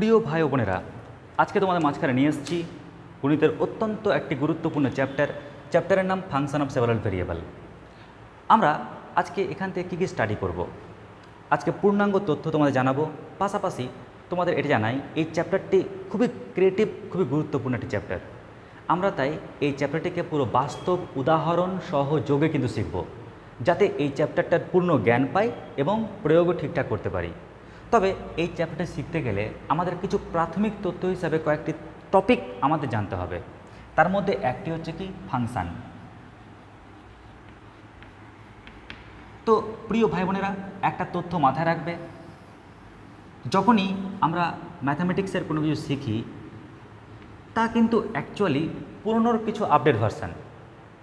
প্রিয় ভাই ও বোনেরা, আজকে তোমাদের মাঝখানে নিয়ে এসেছি গণিতের অত্যন্ত একটি গুরুত্বপূর্ণ চ্যাপ্টারের নাম ফাংশন অফ সেভারাল ভেরিয়েবল। আমরা আজকে এখান থেকে কী কী স্টাডি করব, আজকে পূর্ণাঙ্গ তথ্য তোমাদের জানাবো। পাশাপাশি তোমাদের এটা জানাই এই চ্যাপ্টারটি খুবই ক্রিয়েটিভ, খুবই গুরুত্বপূর্ণ একটি চ্যাপ্টার। আমরা তাই এই চ্যাপ্টারটিকে পুরো বাস্তব উদাহরণ সহযোগে কিন্তু শিখব, যাতে এই চ্যাপ্টারটার পূর্ণ জ্ঞান পাই এবং প্রয়োগও ঠিকঠাক করতে পারি। তবে এই চ্যাপ্টারটা শিখতে গেলে আমাদের কিছু প্রাথমিক তথ্য হিসাবে কয়েকটি টপিক আমাদের জানতে হবে। তার মধ্যে একটি হচ্ছে কি ফাংশান। তো প্রিয় ভাই বোনেরা, একটা তথ্য মাথায় রাখবে, যখনই আমরা ম্যাথামেটিক্সের কোনো কিছু শিখি তা কিন্তু অ্যাকচুয়ালি পুরনোর কিছু আপডেট ভার্সান।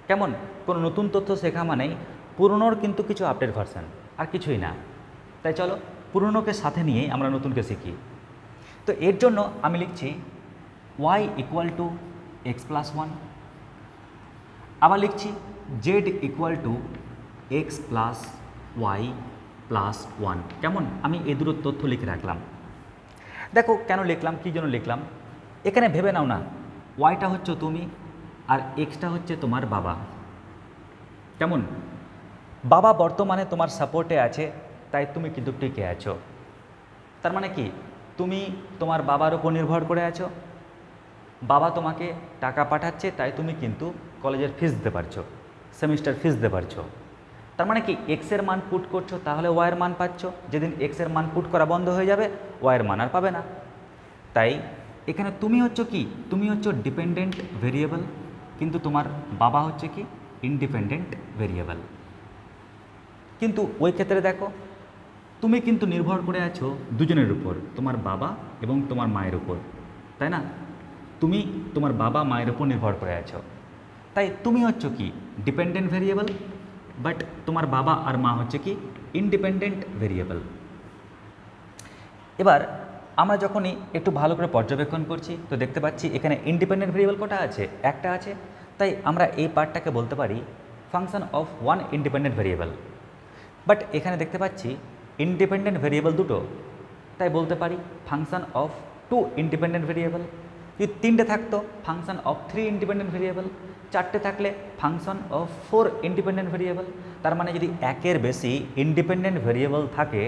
কেমন, কোনো নতুন তথ্য শেখা মানেই পুরনোর কিন্তু কিছু আপডেট ভার্সান, আর কিছুই না। তাই চলো পুরনোকে সাথে নিয়েই আমরা নতুনকে শিখি। তো এর জন্য আমি লিখছি y equal to x plus one, আবার লিখছি z equal to x plus y plus one. কেমন, আমি এই দুটো তথ্য লিখে রাখলাম। দেখো কেন লিখলাম, কী জন্য লিখলাম, এখানে ভেবে নাও না, ওয়াইটা হচ্ছে তুমি আর এক্সটা হচ্ছে তোমার বাবা। কেমন, বাবা বর্তমানে তোমার সাপোর্টে আছে, তাই তুমি কিন্তু টিকে আছো। তার মানে কি, তুমি তোমার বাবার উপর নির্ভর করে আছো, বাবা তোমাকে টাকা পাঠাচ্ছে, তাই তুমি কিন্তু কলেজের ফিস দিতে পারছো, সেমিস্টার ফিস দিতে পারছো। তার মানে কি, এক্সের মান পুট করছো, তাহলে ওয়াইয়ের মান পাচ্ছ। যেদিন এক্সের মান পুট করা বন্ধ হয়ে যাবে, ওয়াইয়ের মান আর পাবে না। তাই এখানে তুমি হচ্ছে কি, তুমি হচ্ছে ডিপেন্ডেন্ট ভেরিয়েবল, কিন্তু তোমার বাবা হচ্ছে কি ইন্ডিপেন্ডেন্ট ভেরিয়েবল। কিন্তু ওই ক্ষেত্রে দেখো, তুমি কিন্তু নির্ভর করে আছো দুজনের উপর, তোমার বাবা এবং তোমার মায়ের উপর, তাই না? তুমি তোমার বাবা মায়ের উপর নির্ভর করে আছো, তাই তুমি হচ্ছে কি ডিপেন্ডেন্ট ভেরিয়েবল, বাট তোমার বাবা আর মা হচ্ছে কি ইন্ডিপেন্ডেন্ট ভেরিয়েবল। এবার আমরা যখনই একটু ভালো করে পর্যবেক্ষণ করছি তো দেখতে পাচ্ছি এখানে ইন্ডিপেন্ডেন্ট ভেরিয়েবল কটা আছে, একটা আছে। তাই আমরা এই পার্টটাকে বলতে পারি function of one independent variable. But এখানে দেখতে পাচ্ছি ইন্ডিপেন্ডেন্ট ভেরিয়েবল দুটো, তাই বলতে পারি function of two independent variable. যদি তিনটে থাকতো function of three independent variable, চারটে থাকলে function of four independent variable. তার মানে যদি একের বেশি ইন্ডিপেন্ডেন্ট ভেরিয়েবল থাকে,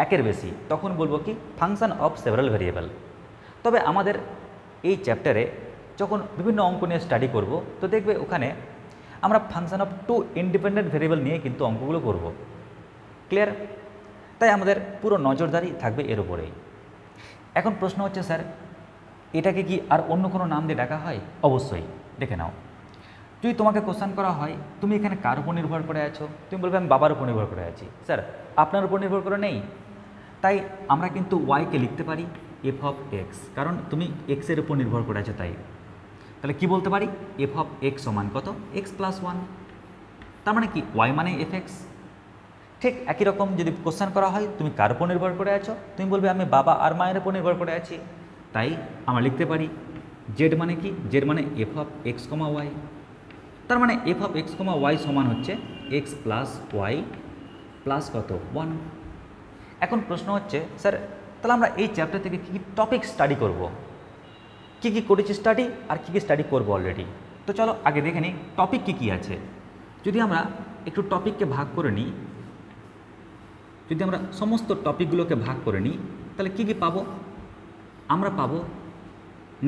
একের বেশি, তখন বলবো কি ফাংশন অফ সেভারাল ভেরিয়েবল। তবে আমাদের এই চ্যাপ্টারে যখন বিভিন্ন অঙ্ক নিয়ে স্টাডি করব, তো দেখবে ওখানে আমরা function of two independent variable নিয়ে কিন্তু অঙ্কগুলো করব। ক্লিয়ার? তাই আমাদের পুরো নজরদারি থাকবে এর উপরেই। এখন প্রশ্ন হচ্ছে, স্যার এটাকে কি আর অন্য কোনো নাম দিয়ে ডাকা হয়? অবশ্যই। দেখে নাও, যদি তোমাকে কোশ্চেন করা হয় তুমি এখানে কার উপর নির্ভর করে আছো, তুমি বলবে আমি বাবার উপর নির্ভর করে আছি। স্যার আপনার উপর নির্ভর করে নেই, তাই আমরা কিন্তু ওয়াইকে লিখতে পারি এফ অফ এক্স, কারণ তুমি এক্সের উপর নির্ভর করে আছো। তাই তাহলে কি বলতে পারি, এফ অফ এক্স সমান কত, এক্স প্লাস ওয়ান। তার মানে কি ওয়াই মানে এফ এক্স। ঠিক একই রকম যদি কোশ্চেন করা হয় তুমি কার উপর নির্ভর করে আছো, তুমি বলবে আমি বাবা আর মায়ের উপর নির্ভর করে আছি। তাই আমরা লিখতে পারি জেড মানে কি, জেড মানে f of x comma y. তার মানে f of x comma y সমান হচ্ছে এক্স প্লাস ওয়াই প্লাস কত, ওয়ান। এখন প্রশ্ন হচ্ছে, স্যার তাহলে আমরা এই চ্যাপ্টার থেকে কী কী টপিক স্টাডি করব, কী কী করেছি স্টাডি আর কী কী স্টাডি করবো অলরেডি। তো চলো আগে দেখে নিই টপিক কী কী আছে। যদি আমরা একটু টপিককে ভাগ করে নিই, যদি আমরা সমস্ত টপিকগুলোকে ভাগ করে নিই, তাহলে কী কী পাবো? আমরা পাবো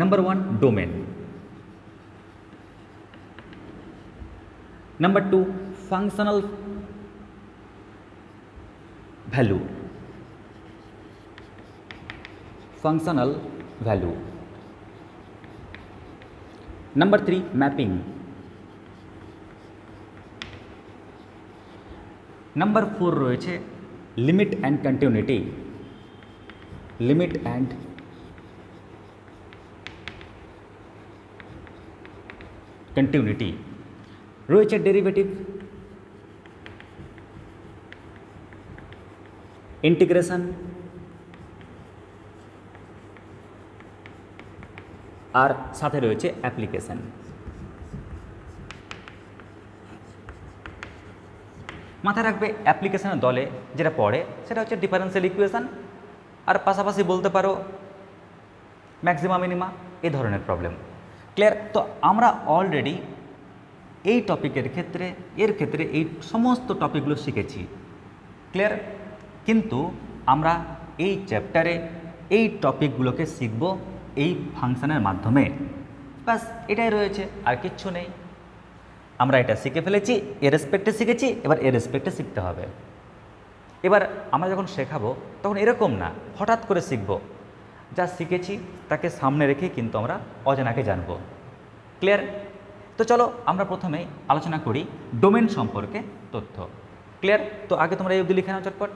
number one domain, number two functional value, functional value. Number three mapping. Number four রয়েছে limit and continuity, limit and continuity. রয়েছে ডেরিভেটিভ, ইন্টিগ্রেশন আর সাথে রয়েছে অ্যাপ্লিকেশন। মাথায় রাখবে অ্যাপ্লিকেশনের দলে যেটা পড়ে সেটা হচ্ছে ডিফারেন্সিয়াল ইকুয়েশন, আর পাশাপাশি বলতে পারো ম্যাক্সিমা মিনিমা, এই ধরনের প্রবলেম। ক্লিয়ার? তো আমরা অলরেডি এই টপিকের ক্ষেত্রে এই সমস্ত টপিকগুলো শিখেছি। ক্লিয়ার? কিন্তু আমরা এই চ্যাপ্টারে এই টপিকগুলোকে শিখব এই ফাংশনের মাধ্যমে। ব্যাস এটাই রয়েছে, আর কিচ্ছু নেই। আমরা এটা শিখে ফেলেছি, এর রেসপেক্টে শিখেছি, এবার এর রেসপেক্টে শিখতে হবে। এবার আমরা যখন শেখাবো তখন এরকম না হঠাৎ করে শিখব, যা শিখেছি তাকে সামনে রেখে কিন্তু আমরা অজানাকে জানব। ক্লিয়ার? তো চলো আমরা প্রথমেই আলোচনা করি ডোমেন সম্পর্কে তথ্য। ক্লিয়ার? তো আগে তোমরা এই অবধি লিখে নাও চটপট।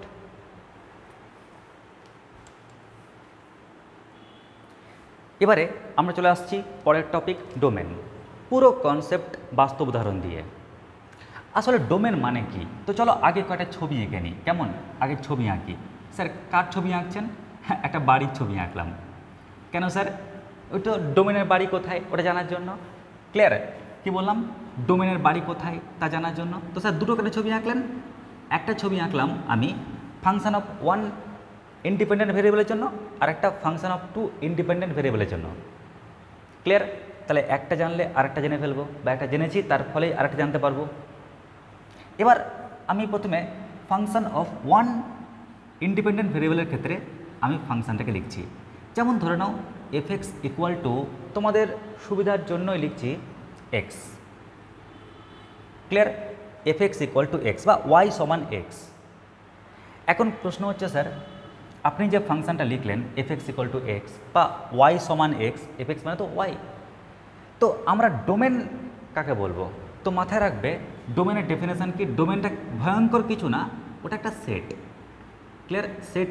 এবারে আমরা চলে আসছি পরের টপিক, ডোমেন। পুরো কনসেপ্ট বাস্তব উদাহরণ দিয়ে। আসলে ডোমেন মানে কি? তো চলো আগে কয়েকটা ছবি এঁকে নিই। কেমন? আগে ছবি আঁকি। স্যার কার ছবি আঁকছেন? হ্যাঁ, একটা বাড়ির ছবি আঁকলাম। কেন স্যার? ওই তো ডোমেনের বাড়ি কোথায় ওটা জানার জন্য। ক্লিয়ার? কি বললাম? ডোমেনের বাড়ি কোথায় তা জানার জন্য। তো স্যার দুটো কেন ছবি আঁকলেন? একটা ছবি আঁকলাম আমি ফাংশন অফ ওয়ান ইন্ডিপেন্ডেন্ট ভেরিয়েবলের জন্য, আর একটা ফাংশন অফ টু ইন্ডিপেন্ডেন্ট ভেরিয়েবলের জন্য। ক্লিয়ার? তাহলে একটা জানলে আরেকটা জেনে ফেলবো, বা একটা জেনেছি তার ফলেই আরেকটা জানতে পারবো। এবার আমি প্রথমে ফাংশন অফ ওয়ান ইন্ডিপেন্ডেন্ট ভেরিয়েবলের ক্ষেত্রে আমি ফাংশনটাকে লিখছি। যেমন ধরে নাও f(x) ইকুয়াল টু, তোমাদের সুবিধার জন্যই লিখছি x। Clear? f(x) equal to x বা y সমান x। এখন প্রশ্ন হচ্ছে স্যার আপনি যে ফাংশনটা লিখলেন f(x) ইকুয়াল টু x বা y সমান x, f(x) মানে তো y, তো আমরা ডোমেন কাকে বলবো? তো মাথায় রাখবে ডোমেনের ডেফিনেশন কি? ডোমেনটা ভয়ঙ্কর কিছু না, ওটা একটা সেট। ক্লিয়ার? সেট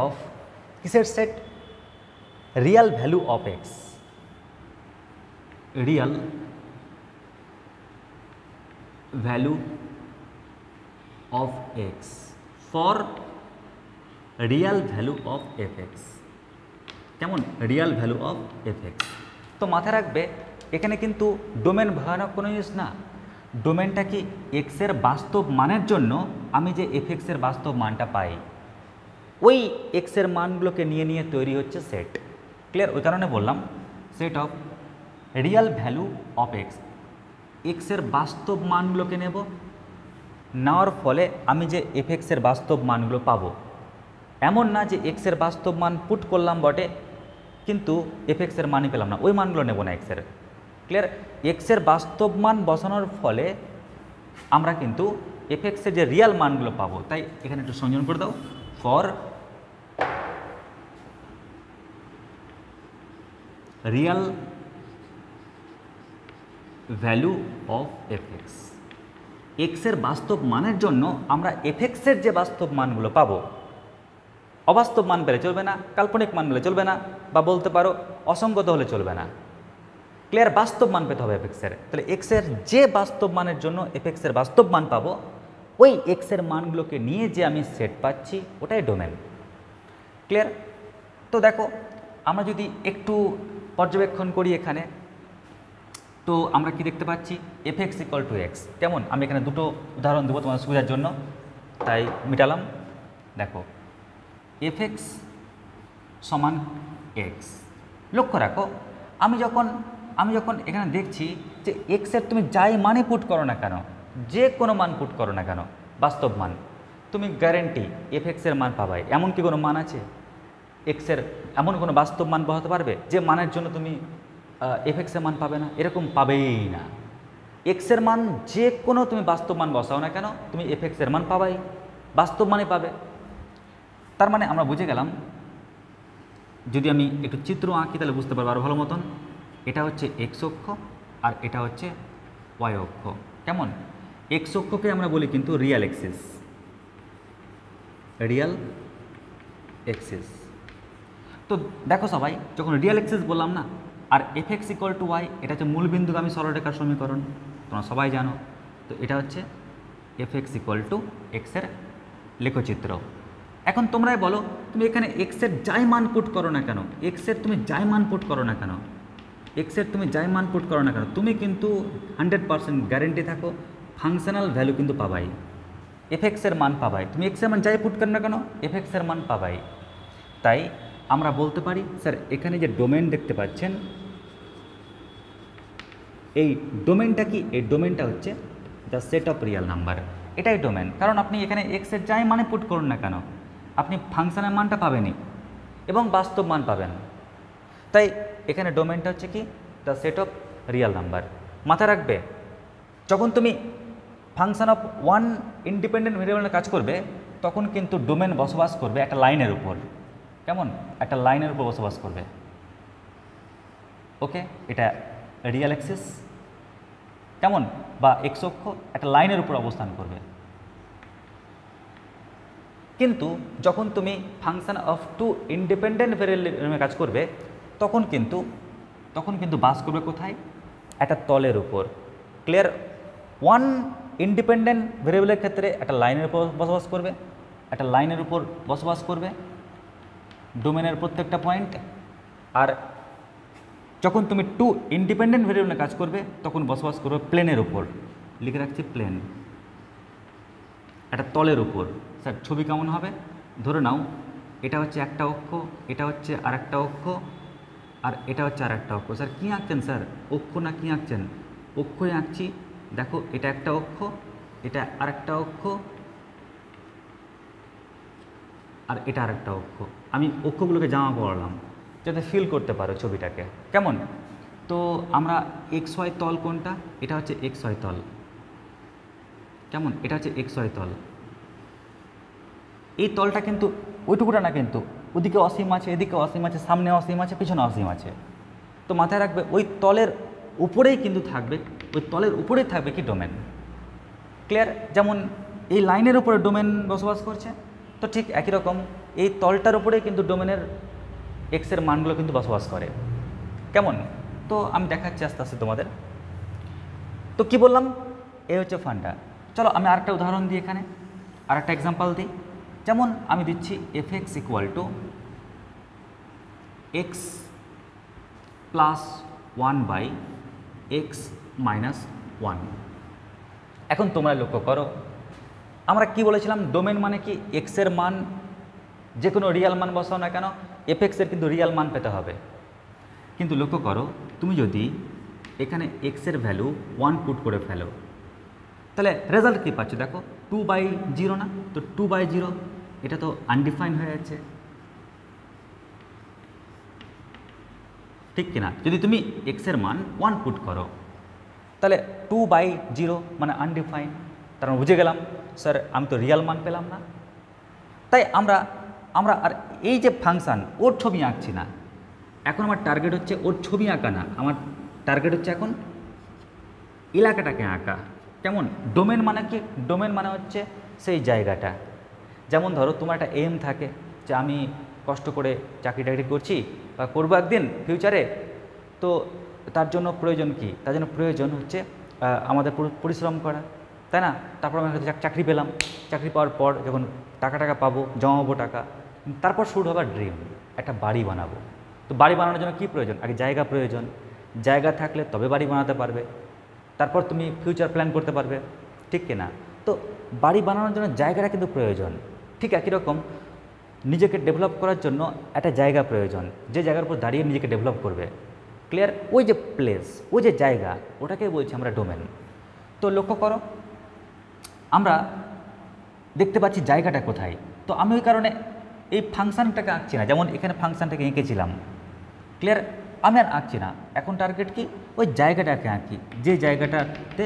অফ কিসের সেট? Real value of x, real value of x for real value of f x. কেমন? Real value of f x. তো মাথায় রাখবে এখানে কিন্তু ডোমেন ভয়ানক কোনো জিনিস না। ডোমেনটা কি? এক্সের বাস্তব মানের জন্য আমি যে এফ এক্সের বাস্তব মানটা পাই, ওই এক্সের মানগুলোকে নিয়ে নিয়ে তৈরি হচ্ছে সেট। ক্লিয়ার? ওই কারণে বললাম set of Real value of x. এক্সের বাস্তব মানগুলোকে নেব, নেওয়ার ফলে আমি যে এফ এক্সের বাস্তব মানগুলো পাবো। এমন না যে এক্সের বাস্তব মান পুট করলাম বটে কিন্তু এফ এক্সের মানই পেলাম না, ওই মানগুলো নেব না এক্সের। ক্লিয়ার? এক্সের বাস্তব মান বসানোর ফলে আমরা কিন্তু এফ এক্সের যে রিয়াল মানগুলো পাবো। তাই এখানে একটু সংযোজন করে দাও, for real value of f x. এক্সের বাস্তব মানের জন্য আমরা এফ এক্সের যে বাস্তব মানগুলো পাবো, অবাস্তব মান পেলে চলবে না, কাল্পনিক মান পেলে চলবে না, বা বলতে পারো অসঙ্গত হলে চলবে না। ক্লিয়ার? বাস্তব মান পেতে হবে এফ এক্সের। তাহলে এক্সের যে বাস্তব মানের জন্য এফ এক্সের বাস্তব মান পাবো, ওই এক্সের মানগুলোকে নিয়ে যে আমি সেট পাচ্ছি ওটাই ডোমেন। ক্লিয়ার? তো দেখো আমরা যদি একটু পর্যবেক্ষণ করি এখানে, তো আমরা কি দেখতে পাচ্ছি? F x equal to x. কেমন? আমি এখানে দুটো উদাহরণ দেবো তোমার সুবিধার জন্য, তাই মিটালাম। দেখো এফ এক্স সমান এক্স। লক্ষ্য রাখো আমি যখন এখানে দেখছি যে এক্সের তুমি যাই মানে পুট করো না কেন, যে কোনো মান পুট করো না কেন বাস্তব মান, তুমি গ্যারেন্টি এফ এক্সের মান পাবাই। এমন কি কোনো মান আছে এক্সের, এমন কোনো বাস্তব মান বসাতে পারবে যে মানের জন্য তুমি এফ এক্সের মান পাবে না? এরকম পাবেই না। এক্সের মান যে কোনো তুমি বাস্তব মান বসাও না কেন, তুমি এফ এক্সের মান পাবাই, বাস্তব মানে পাবে। তার মানে আমরা বুঝে গেলাম, যদি আমি একটু চিত্র আঁকি তাহলে বুঝতে পারবো আরও ভালো মতন। এটা হচ্ছে এক্স অক্ষ আর এটা হচ্ছে ওয়াই অক্ষ। কেমন? এক্স অক্ষকে আমরা বলি কিন্তু রিয়াল এক্সিস, রিয়াল এক্সিস। তো দেখো সবাই, যখন রিয়াল এক্সিস বললাম না, আর f x equal to y, এটা হচ্ছে মূলবিন্দুগামী সরলরেখার সমীকরণ, তোমরা সবাই জানো। তো এটা হচ্ছে এফ এক্স ইকুয়াল টু এক্সের লেখচিত্র। এখন তোমরাই বলো, তুমি এখানে এক্সের যাই মান পুট করো না কেন, এক্সের তুমি যাই মান পুট করো না কেন, এক্সের তুমি যাই মান পুট করো না কেন, তুমি কিন্তু 100% গ্যারেন্টি থাকো ফাংশনাল ভ্যালু কিন্তু পাবাই, এফ এক্সের মান পাবাই। তুমি এক্সের মান যাই পুট করো না কেন, এফ এক্সের মান পাবাই। তাই আমরা বলতে পারি স্যার এখানে যে ডোমেন দেখতে পাচ্ছেন এই ডোমেনটা কি, এই ডোমেনটা হচ্ছে the set of real number, এটাই ডোমেন। কারণ আপনি এখানে এক্সের যাই মানে পুট করুন না কেন, আপনি ফাংশনের মানটা পাবেনই এবং বাস্তব মান পাবেন। তাই এখানে ডোমেনটা হচ্ছে কি the set of real number. মাথায় রাখবে যখন তুমি ফাংশন অফ ওয়ান ইন্ডিপেন্ডেন্ট ভেরিয়েবলের কাজ করবে তখন কিন্তু ডোমেন বসবাস করবে একটা লাইনের উপর। কেমন? একটা লাইনের উপর বসবাস করবে। ওকে, এটা রিয়েল অ্যাক্সিস কেমন বা এক্স অক্ষ একটা লাইনের উপর অবস্থান করবে। কিন্তু যখন তুমি ফাংশন অফ টু ইন্ডিপেন্ডেন্ট ভেরিয়েবলের কাজ করবে তখন কিন্তু বাস করবে কোথায়? একটা তলের উপর। ক্লিয়ার? ওয়ান ইন্ডিপেন্ডেন্ট ভেরিয়েবলের ক্ষেত্রে একটা লাইনের উপর বসবাস করবে, একটা লাইনের উপর বসবাস করবে ডোমেনের প্রত্যেকটা পয়েন্ট। আর যখন তুমি টু ইন্ডিপেন্ডেন্ট ভেরিয়েবলে কাজ করবে তখন বসবাস করবে প্লেনের উপর। লিখে রাখছি প্লেন, একটা তলের উপর। স্যার ছবি কেমন হবে? ধরে নাও এটা হচ্ছে একটা অক্ষ, এটা হচ্ছে আর একটা অক্ষ, আর এটা হচ্ছে আর একটা অক্ষ। স্যার কী আঁকছেন স্যার? অক্ষ না কি আঁকছেন? অক্ষই আঁকছি। দেখো এটা একটা অক্ষ, এটা আর একটা অক্ষ, আর এটা আর একটা অক্ষ। আমি অক্ষগুলোকে জামা পড়ালাম যাতে ফিল করতে পারো ছবিটাকে। কেমন? তো আমরা এক্স ওয়াই তল কোনটা? এটা হচ্ছে এক্স ওয়াই তল। কেমন? এটা হচ্ছে এক্স ওয়াই তল। এই তলটা কিন্তু ওইটুকুটা না, কিন্তু ওদিকে অসীম আছে, এদিকে অসীম আছে, সামনে অসীম আছে, পিছনে অসীম আছে। তো মাথায় রাখবে ওই তলের উপরেই কিন্তু থাকবে, ওই তলের উপরেই থাকবে কি ডোমেন। ক্লিয়ার? যেমন এই লাইনের উপরে ডোমেন বসবাস করছে, তো ঠিক একই রকম এই তলটার উপরেই কিন্তু ডোমেনের এক্সের মানগুলো কিন্তু বসবাস করে। কেমন? তো আমি দেখাচ্ছি আস্তে আস্তে তোমাদের। তো কি বললাম? এই হচ্ছে ফান্ডা। চলো আমি আরেকটা উদাহরণ দিই, এখানে আরেকটা এক্সাম্পল দিই। যেমন আমি দিচ্ছি f x equal to x plus one by x minus one. এখন তোমরা লক্ষ্য করো আমরা কি বলেছিলাম? ডোমেন মানে কি? এক্সের মান, যে কোনো রিয়াল মান বসাও না কেন এফ এক্সের কিন্তু রিয়াল মান পেতে হবে। কিন্তু লক্ষ্য করো তুমি যদি এখানে এক্সের ভ্যালু 1 পুট করে ফেলো তাহলে রেজাল্ট কী পাচ্ছ? দেখো 2/0 না? তো 2/0 এটা তো আনডিফাইন হয়ে যাচ্ছে, ঠিক কিনা? যদি তুমি এক্সের মান 1 পুট করো তাহলে 2/0 মানে আনডিফাইন। তার মানে বুঝে গেলাম স্যার আমি তো রিয়াল মান পেলাম না। তাই আমরা আর এই যে ফাংশান ওর ছবি আঁকছি না, এখন আমার টার্গেট হচ্ছে ওর ছবি আঁকা না, আমার টার্গেট হচ্ছে এখন এলাকাটাকে আঁকা। কেমন? ডোমেন মানে কি? ডোমেন মানে হচ্ছে সেই জায়গাটা। যেমন ধরো তোমার একটা এম থাকে যে আমি কষ্ট করে চাকরি টাকরি করছি বা করবো একদিন ফিউচারে, তো তার জন্য প্রয়োজন কি? তার জন্য প্রয়োজন হচ্ছে আমাদের পরিশ্রম করা, তাই না? তারপর আমি হয়তো চাকরি পেলাম, চাকরি পাওয়ার পর যখন টাকা পাবো, জমাবো টাকা, তারপর শুরু হবে ড্রিম, একটা বাড়ি বানাবো। তো বাড়ি বানানোর জন্য কী প্রয়োজন? আগে জায়গা প্রয়োজন। জায়গা থাকলে তবে বাড়ি বানাতে পারবে, তারপর তুমি ফিউচার প্ল্যান করতে পারবে, ঠিক কিনা? তো বাড়ি বানানোর জন্য জায়গাটা কিন্তু প্রয়োজন। ঠিক একই রকম নিজেকে ডেভেলপ করার জন্য একটা জায়গা প্রয়োজন, যে জায়গার উপর দাঁড়িয়ে নিজেকে ডেভেলপ করবে। ক্লিয়ার? ওই যে প্লেস, ওই যে জায়গা, ওটাকেই বলছি আমরা ডোমেন। তো লক্ষ্য করো আমরা দেখতে পাচ্ছি জায়গাটা কোথায়। তো আমি ওই কারণে এই ফাংশানটাকে আঁকছি না, যেমন এখানে ফাংশানটাকে এঁকেছিলাম। ক্লিয়ার? আমি আর আঁকছি না, এখন টার্গেট কি? ওই জায়গাটাকে আঁকি যে জায়গাটাতে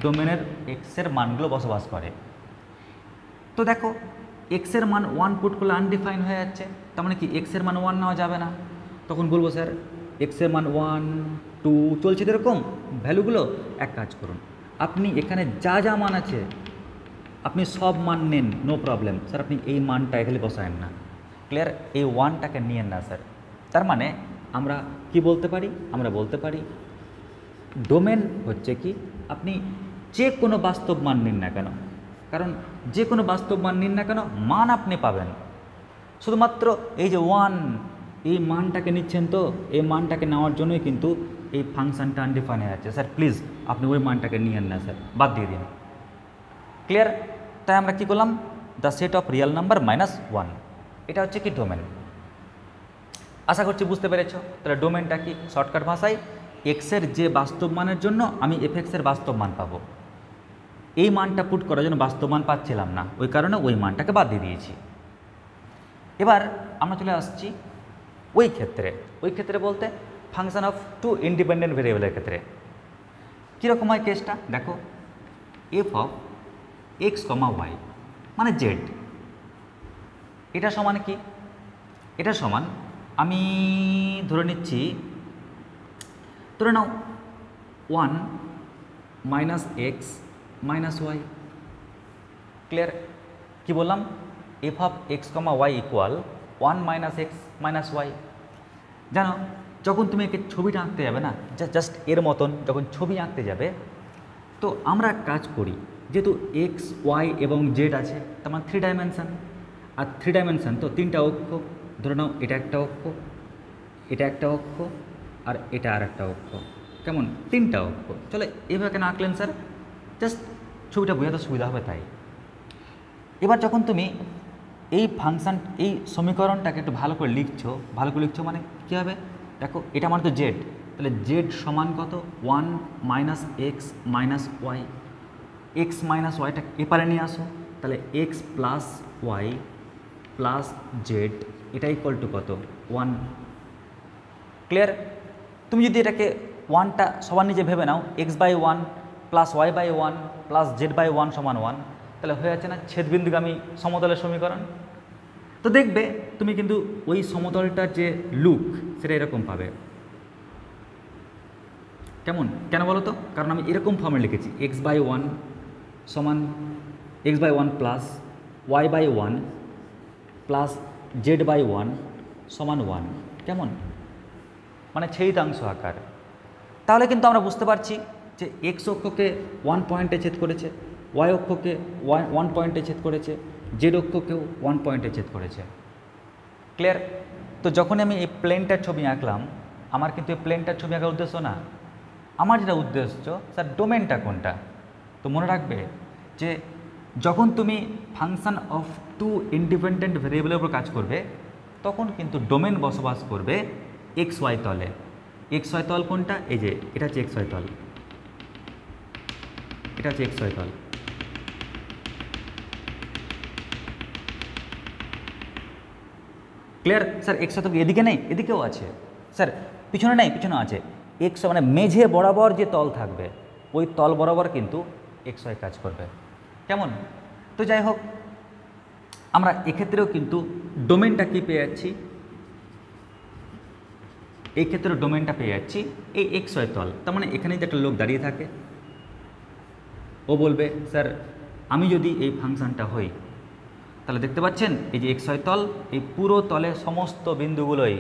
ডোমেনের এক্সের মানগুলো বসবাস করে। তো দেখো এক্সের মান 1 পুট করলে আনডিফাইন হয়ে যাচ্ছে, তার মানে কি এক্সের মান 1 নেওয়া যাবে না। তখন বলবো স্যার এক্সের মান 1 2 চলছে এরকম ভ্যালুগুলো। এক কাজ করুন, আপনি এখানে যা যা মান আছে আপনি সব মান নেন, নো প্রবলেম। স্যার আপনি এই মানটা এখানে বসায়েন না। ক্লিয়ার? এই 1টাকে নিয়েন না স্যার। তার মানে আমরা কি বলতে পারি? আমরা বলতে পারি ডোমেন হচ্ছে কি আপনি যে কোনো বাস্তব মান নিন না কেন, কারণ যে কোনো বাস্তব মান নিন না কেন মান আপনি পাবেন। শুধুমাত্র এই যে 1 এই মানটাকে নিচ্ছেন, তো এই মানটাকে নেওয়ার জন্যই কিন্তু এই ফাংশানটা আনডিফাইন হয়ে যাচ্ছে। স্যার প্লিজ আপনি ওই মানটাকে নিয়েন না স্যার, বাদ দিয়ে দিন। ক্লিয়ার? তাই আমরা কি করলাম? The set of real number -1, এটা হচ্ছে কি ডোমেন। আশা করছি বুঝতে পেরেছ। তাহলে ডোমেনটা কি? শর্টকাট ভাষায় এক্সের যে বাস্তব মানের জন্য আমি এফএক্সের বাস্তব মান পাবো, এই মানটা পুট করার জন্য বাস্তব মান পাচ্ছিলাম না, ওই কারণে ওই মানটাকে বাদ দিয়ে দিয়েছি। এবার আমরা চলে আসছি ওই ক্ষেত্রে বলতে ফাংশন অফ টু ইন্ডিপেন্ডেন্ট ভেরিয়েবলের ক্ষেত্রে। কীরকম হয় কেসটা দেখো, f of x comma y মানে জেড, এটা সমান কি? এটা সমান আমি ধরে নিচ্ছি, ধরে নাও 1 minus x minus y. Clear? কী বললাম? F of x comma y equal 1 minus x minus y. জানো যখন তুমি একে ছবিটা আঁকতে যাবে না, জাস্ট এর মতন যখন ছবি আঁকতে যাবে, তো আমরা কাজ করি, যেহেতু এক্স ওয়াই এবং জেড আছে, তার মানে 3 ডাইমেনশান, আর 3 ডাইমেনশান তো 3টা অক্ষ। ধরে নাও এটা একটা অক্ষ, এটা একটা অক্ষ, আর এটা আর একটা অক্ষ। কেমন? 3টা অক্ষ। চলো এভাবে কেন আঁকলেন স্যার? জাস্ট ছবিটা বোঝাতে সুবিধা হবে তাই। এবার যখন তুমি এই ফাংশান, এই সমীকরণটাকে একটু ভালো করে লিখছো মানে কী হবে দেখো, এটা মানে তো জেড, তাহলে জেড সমান কত? 1 minus x minus y. X minus ওয়াইটা এপারে নিয়ে আসো, তাহলে x plus y plus z এটা ইকুয়াল টু কত? 1। ক্লিয়ার? তুমি যদি এটাকে 1টা সবার নিজে ভেবে নাও, x by 1 plus y by 1 plus z by 1 সমান 1, তাহলে হয়ে যাচ্ছে না ছেদবিন্দুগামী সমতলের সমীকরণ। তো দেখবে তুমি কিন্তু ওই সমতলটার যে লুক সেটা এরকম পাবে। কেমন? কেন বলো তো? কারণ আমি এরকম ফর্মে লিখেছি, এক্স বাই 1 সমান x by 1 plus y by 1 plus z by 1 সমান 1। কেমন? মানে ছেদিতাংশ আকার। তাহলে কিন্তু আমরা বুঝতে পারছি যে এক্স অক্ষকে 1 পয়েন্টে ছেদ করেছে, ওয়াই অক্ষকে 1 পয়েন্টে ছেদ করেছে, জেড অক্ষকেও 1 পয়েন্টে ছেদ করেছে। ক্লিয়ার? তো যখনই আমি এই প্লেনটার ছবি আঁকলাম, আমার কিন্তু এই প্লেনটার ছবি আঁকার উদ্দেশ্য না, আমার যেটা উদ্দেশ্য স্যার ডোমেনটা কোনটা। তো মনে রাখবে যে যখন তুমি ফাংশন অফ টু ইন্ডিপেন্ডেন্ট ভেরিয়েবলের উপর কাজ করবে, তখন কিন্তু ডোমেন বসবাস করবে এক্স ওয়াই তলে। এক্স ওয়াই তল কোনটা? এই যে এটা হচ্ছে এক্স ওয়াই তল, এটা হচ্ছে এক্স ওয়াই তল। ক্লিয়ার? স্যার এক্স ওয়াই তল এদিকে নেই? এদিকেও আছে স্যার। পিছনে নেই? পিছনে আছে। এক্স মানে মেঝে বরাবর যে তল থাকবে, ওই তল বরাবর কিন্তু এক্স ওয়াই কাজ করবে। কেমন? তো যাই হোক, আমরা এক্ষেত্রেও কিন্তু ডোমেনটা কি পেয়ে যাচ্ছি? এই ক্ষেত্রে ডোমেনটা পেয়ে যাচ্ছি এই এক্স ওয়াই তল। তার মানে এখানে যে একটা লোক দাঁড়িয়ে থাকে, ও বলবে স্যার আমি যদি এই ফাংশানটা হই, তাহলে দেখতে পাচ্ছেন এই যে এক্স ওয়াই তল, এই পুরো তলের সমস্ত বিন্দুগুলোই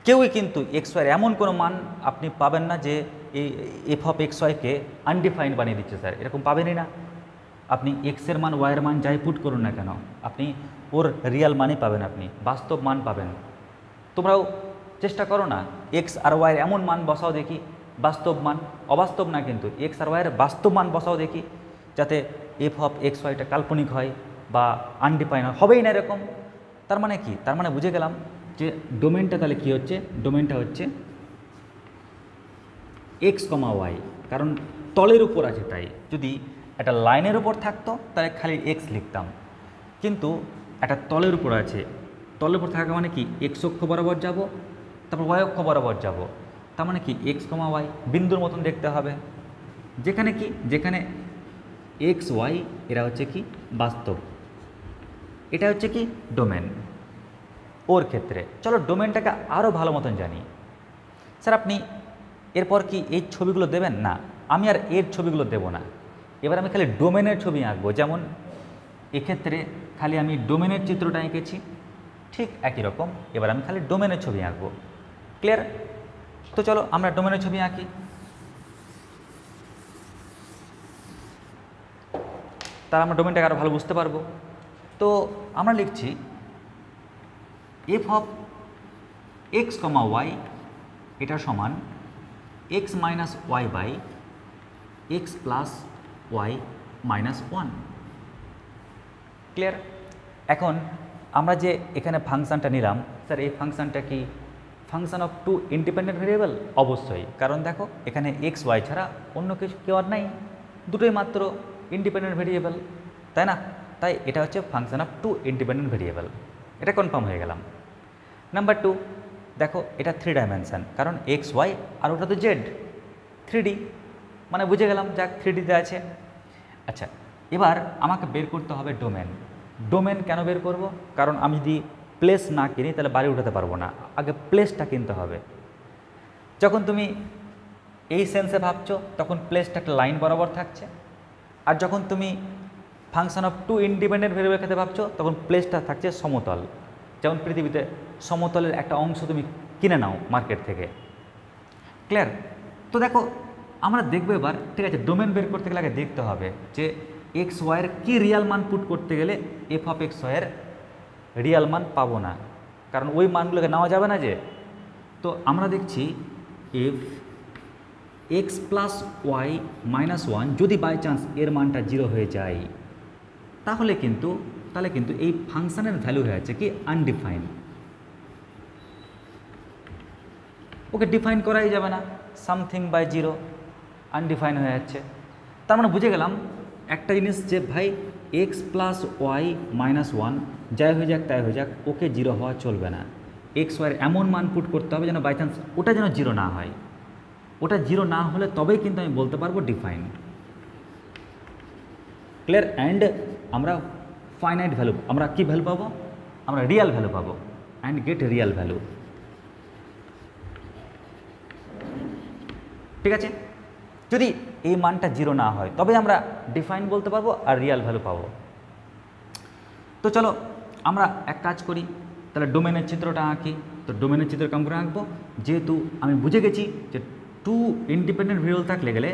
কেউই কিন্তু এক্স ওয়াইয়ের এমন কোনো মান আপনি পাবেন না যে এই এফ অফ এক্স ওয়াইকে আনডিফাইন্ড বানিয়ে দিচ্ছে স্যার, এরকম পাবেনই না। আপনি এক্সের মান ওয়াইয়ের মান যাই পুট করুন না কেন, আপনি ওর রিয়াল মানই পাবেন, আপনি বাস্তব মান পাবেন। তোমরাও চেষ্টা করো না, এক্স আর ওয়াইয়ের এমন মান বসাও দেখি, বাস্তব মান, অবাস্তব না কিন্তু, এক্স আর ওয়াইয়ের বাস্তব মান বসাও দেখি, যাতে এফ অফ এক্স ওয়াইটা কাল্পনিক হয় বা আনডিফাইন্ড হবেই না এরকম। তার মানে কি? তার মানে বুঝে গেলাম যে ডোমেনটা তাহলে কী হচ্ছে? ডোমেনটা হচ্ছে এক্স কমা ওয়াই, কারণ তলের উপর আছে তাই। যদি একটা লাইনের উপর থাকতো তাহলে খালি এক্স লিখতাম, কিন্তু একটা তলের উপর আছে, তলের উপর থাকা মানে কি? এক্স অক্ষ বরাবর যাব, তারপর ওয়াই অক্ষ বরাবর যাব, তার মানে কি এক্স কমা ওয়াই বিন্দুর মতন দেখতে হবে, যেখানে কি, যেখানে এক্স ওয়াই এরা হচ্ছে কি বাস্তব, এটা হচ্ছে কি ডোমেন ওর ক্ষেত্রে। চলো ডোমেনটাকে আরও ভালো মতন জানি। স্যার আপনি এরপর কি এই ছবিগুলো দেবেন? না, আমি আর এর ছবিগুলো দেব না, এবার আমি খালি ডোমেনের ছবি আঁকবো। যেমন এক্ষেত্রে খালি আমি ডোমেনের চিত্রটা এঁকেছি, ঠিক একই রকম এবার আমি খালি ডোমেনের ছবি আঁকবো। ক্লিয়ার? তো চলো আমরা ডোমেনের ছবি আঁকি, তার আমরা ডোমেনটাকে আরও ভালো বুঝতে পারবো। তো আমরা লিখছি f of x comma y এটা সমান x minus y by x plus y minus 1। Clear? এখন আমরা যে এখানে ফাংশানটা নিলাম, স্যার এই ফাংশানটা কি function of two independent variable? অবশ্যই, কারণ দেখো এখানে এক্স ওয়াই ছাড়া অন্য কিছু কেউ আর নাই, দুটোই মাত্র ইন্ডিপেন্ডেন্ট ভেরিয়েবল, তাই না? তাই এটা হচ্ছে function of two independent variable, এটা কনফার্ম হয়ে গেলাম। নাম্বার 2, দেখো এটা 3 ডাইমেনশান, কারণ এক্স ওয়াই আর ওটা তো জেড, 3D, মানে বুঝে গেলাম যাক 3Dতে আছে। আচ্ছা, এবার আমাকে বের করতে হবে ডোমেন। ডোমেন কেন বের করব? কারণ আমি যদি প্লেস না কিনি তাহলে বাড়ি উঠাতে পারবো না, আগে প্লেসটা কিনতে হবে। যখন তুমি এই সেন্সে ভাবছো তখন প্লেসটা একটা লাইন বরাবর থাকছে, আর যখন তুমি function of two independent variable ক্ষেত্রে ভাবছো তখন প্লেসটা থাকছে সমতল, যেমন পৃথিবীতে সমতলের একটা অংশ তুমি কিনে নাও মার্কেট থেকে। ক্লিয়ার? তো দেখো আমরা দেখবো এবার, ঠিক আছে, ডোমেন বের করতে গেলে আগে দেখতে হবে যে এক্স ওয়াইয়ের কী রিয়াল মান পুট করতে গেলে এফ অফ এক্স ওয়াইয়ের রিয়াল মান পাবো না, কারণ ওই মানগুলোকে নেওয়া যাবে না যে। তো আমরা দেখছি f x plus y minus 1 যদি বাই চান্স এর মানটা 0 হয়ে যায় তাহলে কিন্তু এই ফাংশনের ভ্যালু হয়ে যাচ্ছে কি আনডিফাইন, ওকে ডিফাইন করাই যাবে না, সামথিং বাই 0 আনডিফাইন হয়ে যাচ্ছে। তার মানে বুঝে গেলাম একটা জিনিস যে ভাই এক্স প্লাস ওয়াই মাইনাস 1 যাই হয়ে যাক তাই হয়ে যাক ওকে 0 হওয়া চলবে না, এক্স ওয়াইয়ের এমন মান পুট করতে হবে যেন বাই চান্স ওটা যেন 0 না হয়, ওটা 0 না হলে তবেই কিন্তু আমি বলতে পারবো ডিফাইন। ক্লিয়ার? অ্যান্ড আমরা ফাইনাইট ভ্যালু, আমরা কি ভ্যালু পাবো? আমরা রিয়াল ভ্যালু পাবো, অ্যান্ড গেট রিয়াল ভ্যালু। ঠিক আছে, যদি এই মানটা 0 না হয় তবে আমরা ডিফাইন বলতে পারবো আর রিয়াল ভ্যালু পাবো। তো চলো আমরা এক কাজ করি, তাহলে ডোমেনের চিত্রটা আঁকি। তো ডোমেনের চিত্র কেমন করে আঁকবো? যেহেতু আমি বুঝে গেছি যে টু ইন্ডিপেন্ডেন্ট ভেরিয়েবল থাকলে গেলে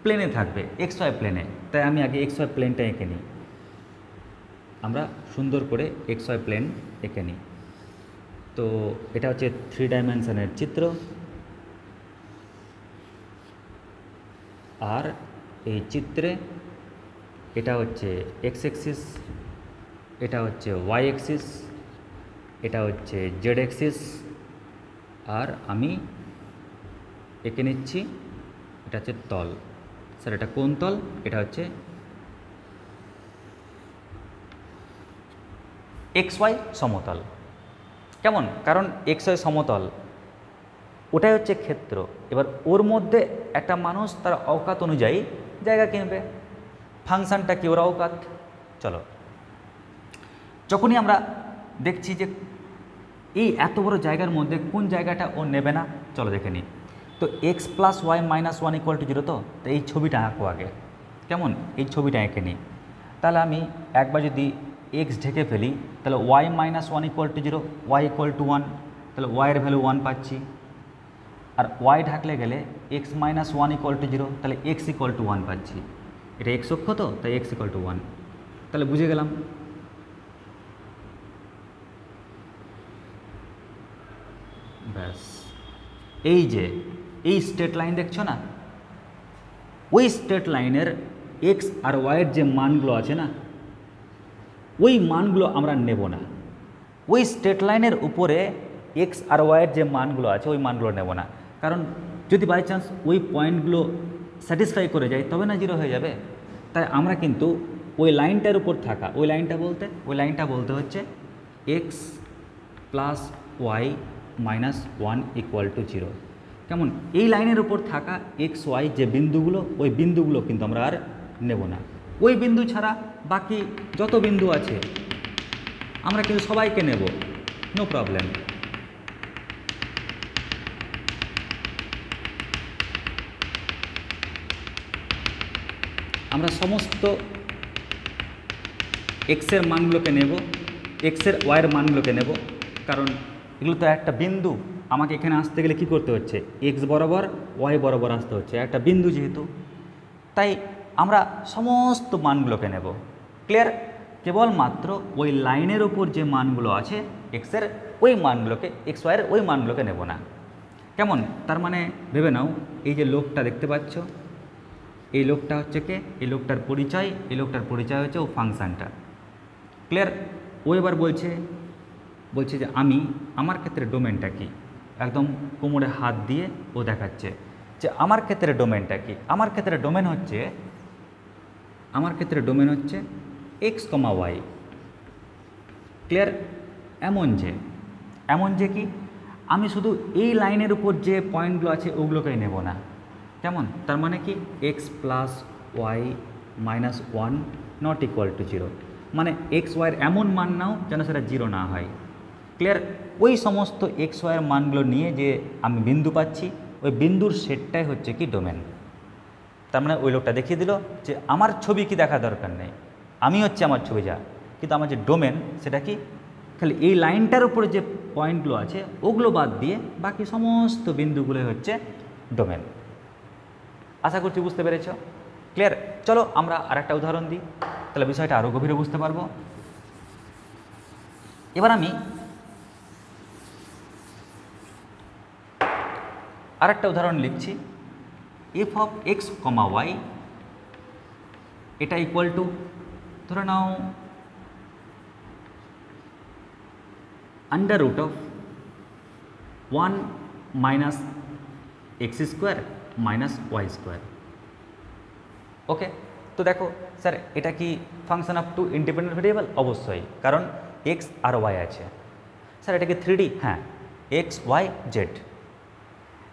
প্লেনে থাকবে, এক্স ওয়াই প্লেনে, তাই আমি আগে এক্স ওয়াই প্লেনটা এঁকে নিই। আমরা সুন্দর করে এক্স ওয়াই প্লেন এঁকে নিই। তো এটা হচ্ছে 3 ডাইমেনশনের চিত্র, আর এই চিত্রে এটা হচ্ছে এক্স অ্যাক্সিস, এটা হচ্ছে ওয়াই অ্যাক্সিস, এটা হচ্ছে জেড অ্যাক্সিস, আর আমি এঁকে নিচ্ছি এটা হচ্ছে তল। স্যার এটা কোন তল? এটা হচ্ছে এক্স ওয়াই সমতল। কেমন? কারণ এক্স ওয়াই সমতল ওটাই হচ্ছে ক্ষেত্র। এবার ওর মধ্যে একটা মানুষ তার অওকাত অনুযায়ী জায়গা কিনবে, ফাংশানটা কি ওর অওকাত। চলো, যখনই আমরা দেখছি যে এই এত বড় জায়গার মধ্যে কোন জায়গাটা ও নেবে না, চলো দেখে নিই। তো x plus y minus 1 equal to 0, তো এই ছবিটা আঁকো আগে। কেমন? এই ছবিটা এঁকে নিই। তাহলে আমি একবার যদি এক্স ঢেকে ফেলি তাহলে y minus 1 equal to 0, y equal to 1, তাহলে ওয়াইয়ের ভ্যালু 1 পাচ্ছি। আর ওয়াই ঢাকলে গেলে এক্স মাইনাস 1 ইকুয়াল টু 0, তাহলে এক্স ইকুয়াল টু 1 পাচ্ছি। এটা এক্স অক্ষ, তো তাই এক্স ইকুয়াল টু 1। তাহলে বুঝে গেলাম। ব্যাস, এই যে এই স্ট্রেট লাইন দেখছো না, ওই স্ট্রেট লাইনের এক্স আর ওয়াইয়ের যে মানগুলো আছে না, ওই মানগুলো আমরা নেব না। ওই স্ট্রেট লাইনের উপরে এক্স আর ওয়াইয়ের যে মানগুলো আছে ওই মানগুলো নেব না, কারণ যদি বাই চান্স ওই পয়েন্টগুলো স্যাটিসফাই করে যায় তবে না 0 হয়ে যাবে। তাই আমরা কিন্তু ওই লাইনটার উপর থাকা, ওই লাইনটা বলতে হচ্ছে x plus y minus 1 equal to 0। কেমন? এই লাইনের উপর থাকা এক্স ওয়াই যে বিন্দুগুলো, ওই বিন্দুগুলো কিন্তু আমরা আর নেব না। ওই বিন্দু ছাড়া বাকি যত বিন্দু আছে আমরা কিন্তু সবাইকে নেব, নো প্রবলেম। আমরা সমস্ত এক্সের মানগুলোকে নেব, এক্সের ওয়াইয়ের মানগুলোকে নেব, কারণ এগুলো তো একটা বিন্দু। আমাকে এখানে আসতে গেলে কি করতে হচ্ছে? এক্স বরাবর ওয়াই বরাবর আসতে হচ্ছে, একটা বিন্দু যেহেতু। তাই আমরা সমস্ত মানগুলোকে নেব। ক্লিয়ার? কেবলমাত্র ওই লাইনের ওপর যে মানগুলো আছে এক্সের, ওই মানগুলোকে, এক্স ওয়াইয়ের ওই মানগুলোকে নেব না। কেমন? তার মানে ভেবে নাও, এই যে লোকটা দেখতে পাচ্ছ, এই লোকটা হচ্ছে কে? এই লোকটার পরিচয়, এই লোকটার পরিচয় হচ্ছে ও ফাংশানটা। ক্লিয়ার? ও এবার বলছে বলছে যে আমি আমার ক্ষেত্রে ডোমেনটা কি, একদম কোমরে হাত দিয়ে ও দেখাচ্ছে যে আমার ক্ষেত্রে ডোমেনটা কি। আমার ক্ষেত্রে ডোমেন হচ্ছে এক্স কমা ওয়াই। ক্লিয়ার? এমন যে কি আমি শুধু এই লাইনের উপর যে পয়েন্টগুলো আছে ওগুলোকেই নেব না। কেমন? তার মানে কি x plus y minus one not equal to zero, মানে এক্স ওয়াইয়ের এমন মান নাও যেন সেটা জিরো না হয়। ক্লিয়ার? ওই সমস্ত এক্স ওয়াইয়ের মানগুলো নিয়ে যে আমি বিন্দু পাচ্ছি, ওই বিন্দুর সেটটাই হচ্ছে কি ডোমেন। তার মানে ওই লোকটা দেখিয়ে দিল যে আমার ছবি কি দেখা দরকার নেই, আমি হচ্ছে আমার ছবি যা, কিন্তু আমার যে ডোমেন সেটা কি খালি এই লাইনটার উপরে যে পয়েন্টগুলো আছে ওগুলো বাদ দিয়ে বাকি সমস্ত বিন্দুগুলোই হচ্ছে ডোমেন। আশা করছি বুঝতে পেরেছ। ক্লিয়ার? চলো আমরা আরেকটা উদাহরণ দিই, তাহলে বিষয়টা আরও গভীরে বুঝতে পারবো। এবার আমি আরেকটা উদাহরণ লিখছি। F of x comma y এটা ইকুয়াল টু ধরে নাও under root of 1 minus x square minus y square. Okay, তো দেখো স্যার এটা কি function of two independent variable? অবশ্যই, কারণ এক্স আর ওয়াই আছে। স্যার এটা কি 3D? হ্যাঁ, এক্স ওয়াই জেড।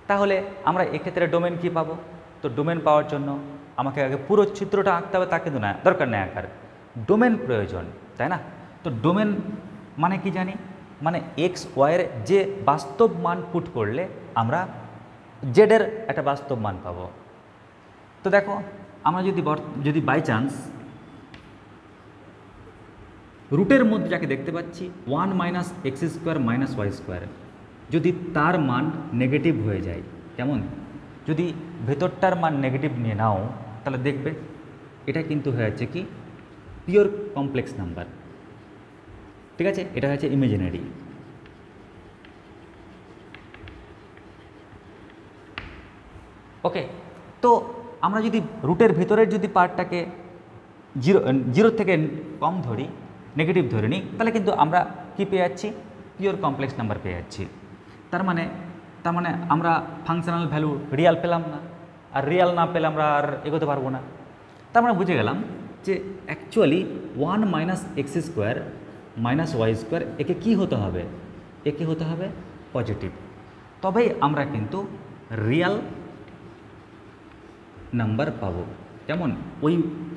তাহলে আমরা এক্ষেত্রে ডোমেন কি পাবো? তো ডোমেন পাওয়ার জন্য আমাকে আগে পুরো চিত্রটা আঁকতে হবে, তা কিন্তু না, দরকার নেই আঁকার, ডোমেন প্রয়োজন, তাই না? তো ডোমেন মানে কি জানি, মানে এক্স ওয়াইয়ের যে বাস্তব মান পুট করলে আমরা জেডের একটা বাস্তব মান পাবো। তো দেখো আমরা যদি বাই চান্স রুটের মধ্যে যাকে দেখতে পাচ্ছি 1 minus x square minus y square, যদি তার মান নেগেটিভ হয়ে যায়, কেমন? যদি ভেতরটার মান নেগেটিভ নিয়ে নাও তাহলে দেখবে এটা কিন্তু হয়ে যাচ্ছে কি পিওর কমপ্লেক্স নাম্বার। ঠিক আছে, এটা হচ্ছে ইমাজিনারি। ওকে, তো আমরা যদি রুটের ভেতরের যদি পার্টটাকে জিরো থেকে কম ধরি, নেগেটিভ ধরে নিই, তাহলে কিন্তু আমরা কি পেয়ে যাচ্ছি? পিওর কমপ্লেক্স নাম্বার পেয়ে যাচ্ছি। তার মানে আমরা ফাংশনাল ভ্যালু রিয়াল পেলাম না, আর রিয়াল না পেলে আমরা আর এগোতে পারবো না। তার মানে বুঝে গেলাম যে actually 1 minus x square minus y square একে কী হতে হবে? একে হতে হবে পজিটিভ, তবেই আমরা কিন্তু রিয়াল নাম্বার পাবো। কেমন? ওই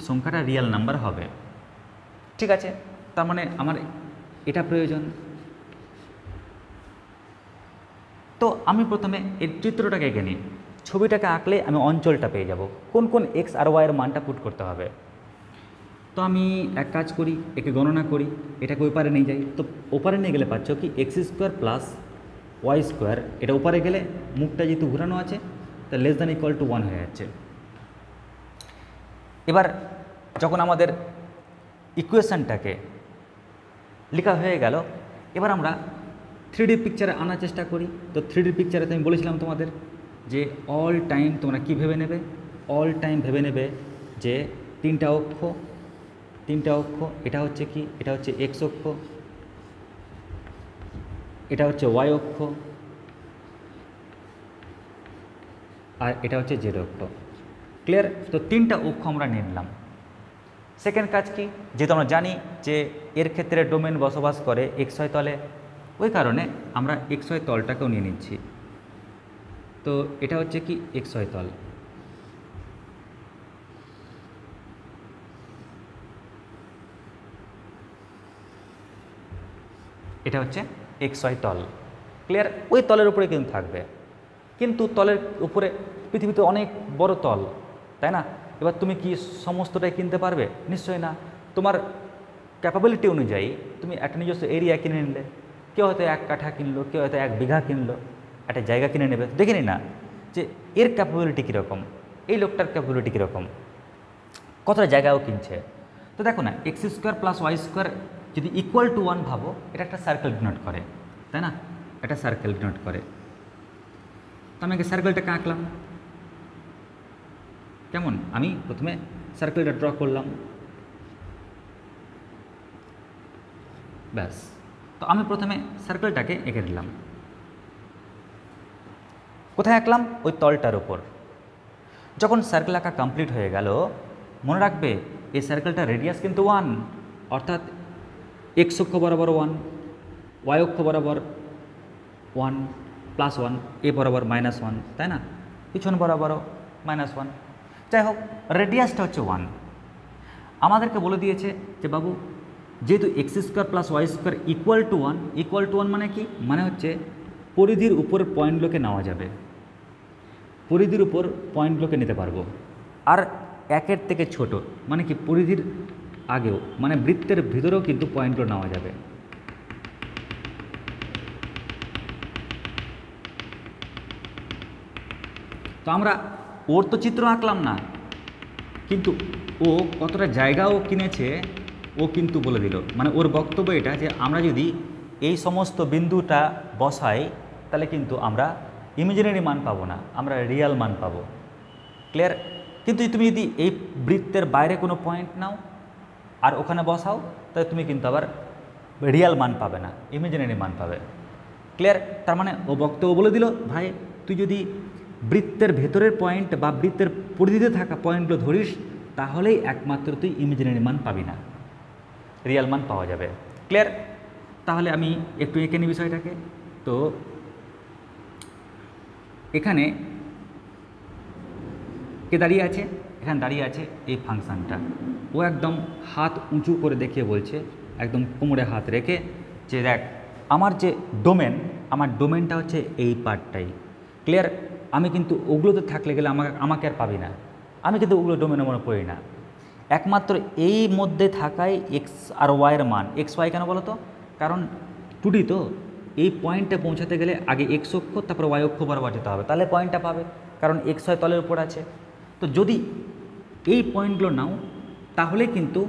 সংখ্যাটা রিয়াল নাম্বার হবে। ঠিক আছে, তার মানে আমার এটা প্রয়োজন। তো আমি প্রথমে এর চিত্রটাকে এঁকে নিই, ছবিটাকে আঁকলে আমি অঞ্চলটা পেয়ে যাব, কোন কোন এক্স আর ওয়াইয়ের মানটা পুট করতে হবে। তো আমি এক কাজ করি, একে গণনা করি, এটাকে ওপারে নিয়ে যাই। তো ওপারে নিয়ে গেলে পাচ্ছ কি x square plus y square, এটা ওপারে গেলে মুখটা যেহেতু ঘুরানো আছে তা লেস দ্যান ইকুয়াল টু 1 হয়ে যাচ্ছে। এবার যখন আমাদের ইকুয়েশানটাকে লেখা হয়ে গেল, এবার আমরা 3D পিকচারে আনার চেষ্টা করি। তো 3D পিকচারে তো আমি বলেছিলাম তোমাদের যে অল টাইম তোমরা কী ভেবে নেবে? অল টাইম ভেবে নেবে যে তিনটা অক্ষ, এটা হচ্ছে কি? এটা হচ্ছে এক্স অক্ষ, এটা হচ্ছে ওয়াই অক্ষ, আর এটা হচ্ছে জেড অক্ষ। ক্লিয়ার? তো তিনটা অক্ষ আমরা নিয়ে নিলাম। সেকেন্ড কাজ কি? যেহেতু আমরা জানি যে এর ক্ষেত্রে ডোমেন বসবাস করে এক্স ওয়াই তলে, ওই কারণে আমরা এক্স ওয়াই তলটাকেও নিয়ে নিচ্ছি। তো এটা হচ্ছে কি এক্স ওয়াই তল। এটা হচ্ছে এক্স ওয়াই তল। ক্লিয়ার? ওই তলের উপরে কিন্তু থাকবে, কিন্তু তলের উপরে পৃথিবীতে অনেক বড় তল, তাই না? এবার তুমি কি সমস্তটাই কিনতে পারবে? নিশ্চয়ই না। তোমার ক্যাপাবিলিটি অনুযায়ী তুমি একটা নিজস্ব এরিয়া কিনে নিলে, কেউ হয়তো 1 কাঠা কিনলো, কেউ হয়তো 1 বিঘা কিনলো, একটা জায়গা কিনে নেবে। দেখে নি না যে এর ক্যাপাবিলিটি কীরকম, এই লোকটার ক্যাপাবিলিটি কীরকম, কতটা জায়গাও কিনছে। তো দেখো না, x square plus y square যদি ইকুয়াল টু 1 ভাবো, এটা একটা সার্কেল ডিনোট করে, তাই না? একটা সার্কেল ডিনোট করে। তো আমি সার্কেলটাকে আঁকলাম। কেমন? আমি প্রথমে সার্কেলটা ড্র করলাম, ব্যাস। তো আমি প্রথমে সার্কেলটাকে এঁকে দিলাম। কোথায় আঁকলাম? ওই তলটার উপর। যখন সার্কেল আঁকা কমপ্লিট হয়ে গেল, মনে রাখবে এই সার্কেলটার রেডিয়াস কিন্তু 1, অর্থাৎ এক্স অক্ষ বরাবর 1, ওয়াই অক্ষ বরাবর 1 +1, এ বরাবর -1, তাই না? পিছন বরাবরও -1। যাই হোক, রেডিয়াসটা হচ্ছে 1। আমাদেরকে বলে দিয়েছে যে বাবু, যেহেতু x² + y² = 1 মানে কি? মানে হচ্ছে পরিধির উপর পয়েন্টগুলোকে নেওয়া যাবে, পরিধির উপর পয়েন্টগুলোকে নিতে পারবো। আর 1-এর থেকে ছোট মানে কি? পরিধির আগেও, মানে বৃত্তের ভিতরেও কিন্তু পয়েন্টগুলো নেওয়া যাবে। তো আমরা ওর তো চিত্র আঁকলাম না, কিন্তু ও কতটা জায়গাও কিনেছে ও কিন্তু বলে দিল। মানে ওর বক্তব্য এটা যে আমরা যদি এই সমস্ত বিন্দুটা বসাই তাহলে কিন্তু আমরা ইমাজিনারি মান পাবো না, আমরা রিয়াল মান পাবো। ক্লিয়ার? কিন্তু তুমি যদি এই বৃত্তের বাইরে কোনো পয়েন্ট নাও আর ওখানে বসাও, তাহলে তুমি কিন্তু আবার রিয়াল মান পাবে না, ইমাজিনারি মান পাবে। ক্লিয়ার? তার মানে ও বক্তব্য বলে দিল, ভাই তুই যদি বৃত্তের ভেতরের পয়েন্ট বা বৃত্তের পরিধিতে থাকা পয়েন্টগুলো ধরিস, তাহলেই একমাত্র তুই ইমাজিনারি মান পাবি না, রিয়াল মান পাওয়া যাবে। ক্লিয়ার? তাহলে আমি একটু এঁকে নিই বিষয়টাকে। তো এখানে কে দাঁড়িয়ে আছে? এখানে দাঁড়িয়ে আছে এই ফাংশানটা। ও একদম হাত উঁচু করে দেখিয়ে বলছে, একদম কোমরে হাত রেখে, যে দেখ আমার যে ডোমেন, আমার ডোমেনটা হচ্ছে এই পার্টটাই। ক্লিয়ার? আমি কিন্তু ওগুলোতে থাকলে গেলে আমাকে আর পাবি না, আমি কিন্তু ওগুলো ডোমেনের মনে পড়ি না। একমাত্র এই মধ্যে থাকাই এক্স আর ওয়াইয়ের মান। এক্স ওয়াই কেন বলো তো? কারণ 2D তো, এই পয়েন্টে পৌঁছাতে গেলে আগে এক্স অক্ষ তারপর ওয়াই অক্ষ বরাবর যেতে হবে, তাহলে পয়েন্টটা পাবে, কারণ এক্স ওয়াই তলের উপর আছে। তো যদি এই পয়েন্টগুলো নাও তাহলে কিন্তু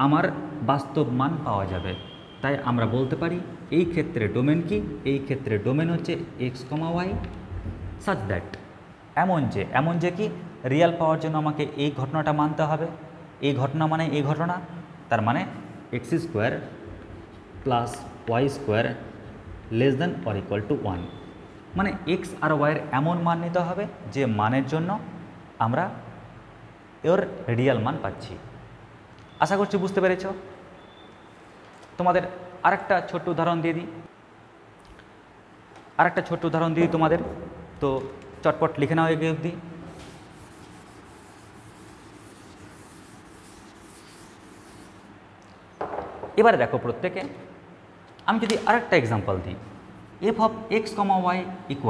আমার বাস্তব মান পাওয়া যাবে। তাই আমরা বলতে পারি এই ক্ষেত্রে ডোমেন কি? এই ক্ষেত্রে ডোমেন হচ্ছে এক্স, ওয়াই, সাচ দ্যাট, এমন যে কি রিয়াল পাওয়ার জন্য আমাকে এই ঘটনাটা মানতে হবে। এই ঘটনা মানে এই ঘটনা, তার মানে x² + y² <= 1, মানে এক্স আর ওয়াইয়ের এমন মান নিতে হবে যে মানের জন্য আমরা এর রিয়াল মান পাচ্ছি। আশা করছি বুঝতে পেরেছ। তোমাদের আরেকটা ছোট্ট উদাহরণ দিয়ে দিই, তোমাদের। তো চটপট লিখে নাও এগিয়ে অবধি। এবারে দেখো প্রত্যেকে, আমি যদি আরেকটা এক্সাম্পল দিই, f(x, y) =